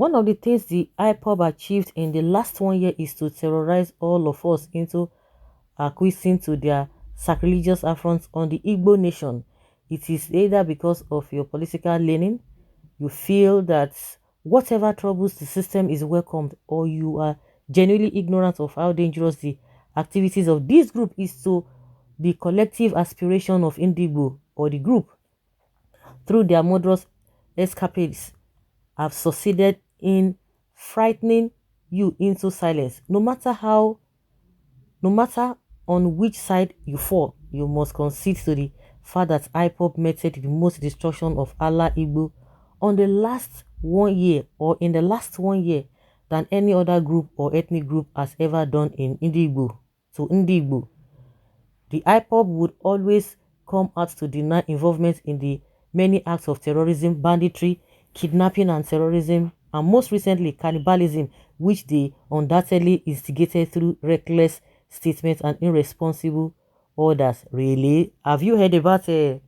One of the things the Ipob achieved in the last 1 year is to terrorize all of us into acquiescing to their sacrilegious affronts on the Igbo nation. It is either because of your political leaning, you feel that whatever troubles the system is welcomed, or you are genuinely ignorant of how dangerous the activities of this group is to the collective aspiration of Ndigbo or the group through their murderous escapades have succeeded in frightening you into silence. No matter on which side you fall, you must concede to the fact that IPOB meted the most destruction of Allah Igbo on the last 1 year or in the last 1 year than any other group or ethnic group has ever done in Ndigbo. To Ndigbo, the IPOB would always come out to deny involvement in the many acts of terrorism, banditry, kidnapping and terrorism, and most recently cannibalism, which they undoubtedly instigated through reckless statements and irresponsible orders. Really? Have you heard about the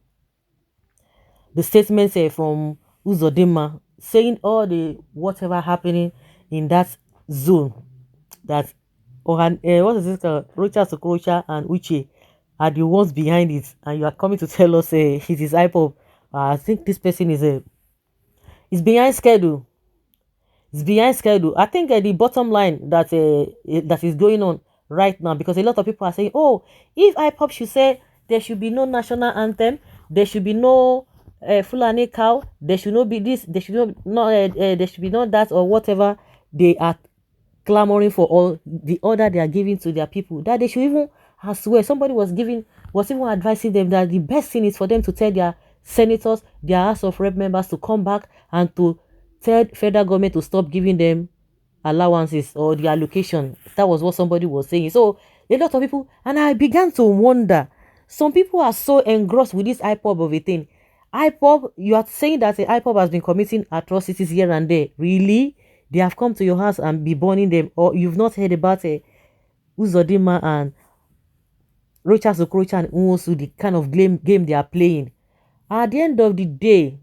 statements from Uzodinma saying all the whatever happening in that zone, that what is this called? Rocha Sokrocha and Uche are the ones behind it, and you are coming to tell us it is IPOB. I think this person is behind schedule. It's behind schedule. I think the bottom line that is going on right now, because a lot of people are saying, oh, if IPOB should say there should be no national anthem, there should be no Fulani cow, there should not be this, there should not there should be not that, or whatever they are clamoring for, all the order they are giving to their people, that they should even, I swear, somebody was even advising them that the best thing is for them to tell their senators, their House of Rep members to come back and to tell federal government to stop giving them allowances or the allocation. That was what somebody was saying. So a lot of people, and I began to wonder, some people are so engrossed with this IPOB of a thing. IPOB, you are saying that the IPOB has been committing atrocities here and there. Really? They have come to your house and be burning them, or you've not heard about Uzodima and Rocha Sokrocha and Unwosu, the kind of game they are playing. At the end of the day,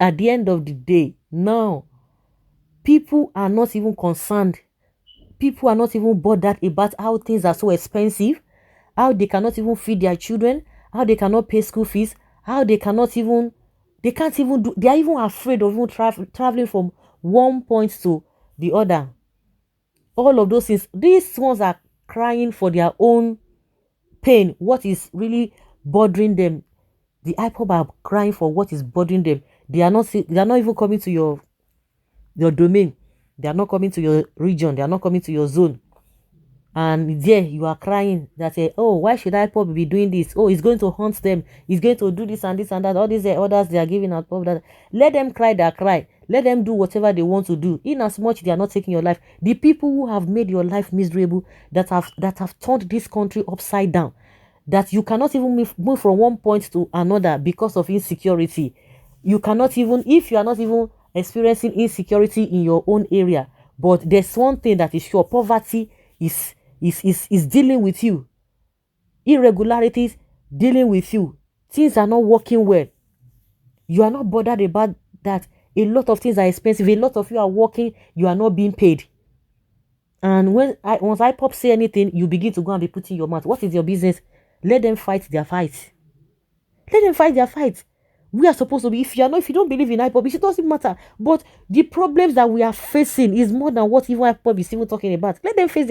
at the end of the day, now, people are not even concerned. People are not even bothered about how things are so expensive, how they cannot even feed their children, how they cannot pay school fees, how they can't even do, they are even afraid of even traveling from one point to the other. All of those things, these ones are crying for their own pain, what is really bothering them. The IPOB are crying for what is bothering them. They are not even coming to your domain. They are not coming to your region. They are not coming to your zone. And there you are crying that, oh, why should IPOB be doing this? Oh, he's going to hunt them. He's going to do this and this and that. All these orders they are giving out. That. Let them cry their cry. Let them do whatever they want to do. In as much they are not taking your life. The people who have made your life miserable, that have turned this country upside down, that you cannot even move from one point to another because of insecurity. You cannot even, if you are not even experiencing insecurity in your own area, but there's one thing that is sure: poverty is dealing with you. Irregularities dealing with you. Things are not working well. You are not bothered about that. A lot of things are expensive. A lot of you are working. You are not being paid. And once IPOB say anything, you begin to go and be putting your mouth. What is your business? Let them fight their fight. Let them fight their fight. We are supposed to be, if you don't believe in IPOB, it doesn't matter. But the problems that we are facing is more than what even IPOB is even talking about. Let them face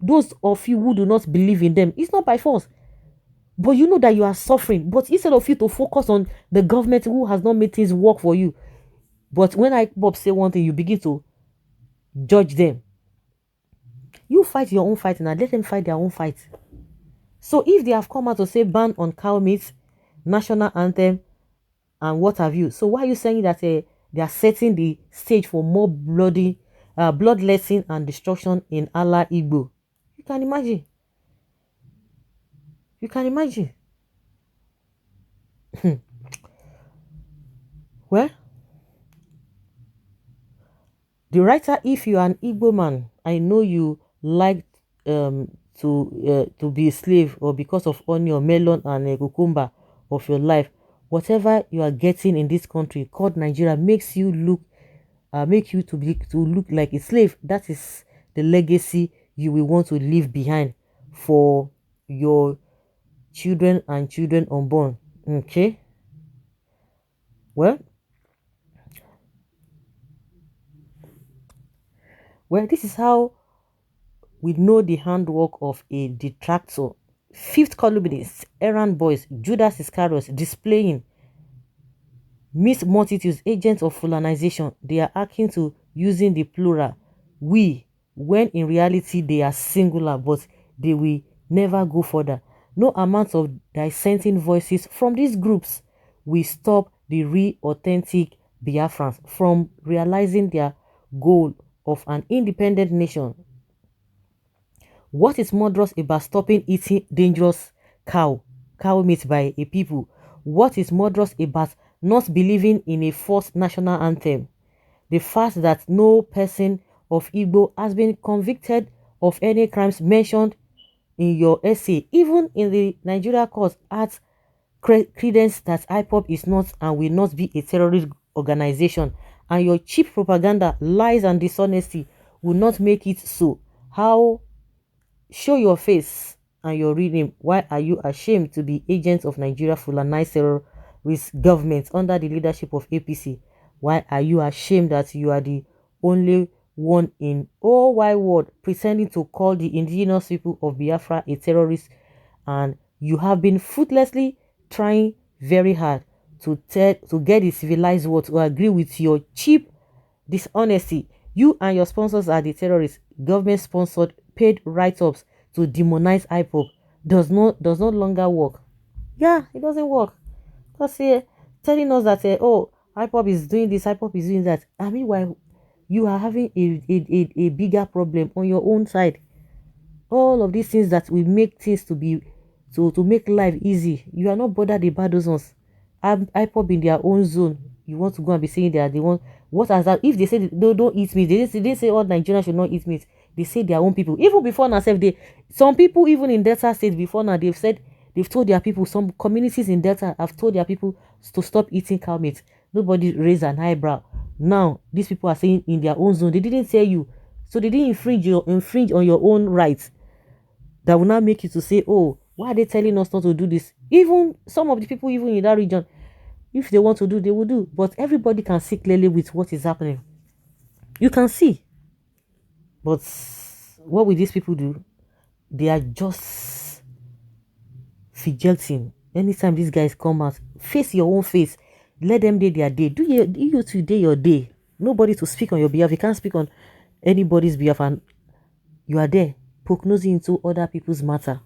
those of you who do not believe in them, it's not by force. But you know that you are suffering. But instead of you to focus on the government who has not made things work for you, but when IPOB say one thing, you begin to judge them. You fight your own fight and let them fight their own fight. So if they have come out to say ban on cow meat, national anthem, and what have you, so why are you saying that they are setting the stage for more bloodletting and destruction in Allah Igbo? You can imagine. You can imagine. Well, the writer, if you are an Igbo man, I know you like to be a slave, or because of onion, melon, and cucumber of your life. whatever you are getting in this country called Nigeria makes you look make you to look like a slave. That is the legacy you will want to leave behind for your children and children unborn. Okay. Well, this is how we know the handwork of a detractor. Fifth columnists, errand boys, Judas Iscariot displaying mixed multitudes, agents of fulanization. They are akin to using the plural we when in reality they are singular, but they will never go further. No amount of dissenting voices from these groups will stop the real authentic Biafrans from realizing their goal of an independent nation. What is murderous about stopping eating dangerous cow meat by a people? What is murderous about not believing in a forced national anthem? The fact that no person of Igbo has been convicted of any crimes mentioned in your essay, even in the Nigeria court, adds credence that Ipob is not and will not be a terrorist organization, and your cheap propaganda, lies, and dishonesty will not make it so. How? Show your face and your real name. Why are you ashamed to be agents of Nigeria Fulani terrorist government under the leadership of APC? Why are you ashamed that you are the only one in all wide world pretending to call the indigenous people of Biafra a terrorist, and you have been fruitlessly trying very hard to get the civilized world to agree with your cheap dishonesty? You and your sponsors are the terrorists. Government sponsored paid write-ups to demonize Ipob does not longer work. Yeah, it doesn't work. Because telling us that oh, Ipob is doing this, Ipob is doing that. I mean, why you are having a bigger problem on your own side. All of these things that will make things to make life easy. You are not bothered about those ones. Ipob in their own zone. You want to go and be saying they are the one. What has that? If they say they don't eat meat, they say all Nigerians should not eat meat. They say their own people. Even before now, some people even in Delta State before now they've told their people. Some communities in Delta have told their people to stop eating cow meat. Nobody raised an eyebrow. Now these people are saying in their own zone. They didn't tell you, so they didn't infringe on your own rights. That will not make you to say, oh, why are they telling us not to do this? Even some of the people even in that region, if they want to do, they will do. But everybody can see clearly with what is happening. You can see. But what will these people do? They are just fidgeting. Anytime these guys come out, face your own face. Let them do their day. Do you today your day. Nobody to speak on your behalf. You can't speak on anybody's behalf, and you are there, poke nosing into other people's matter.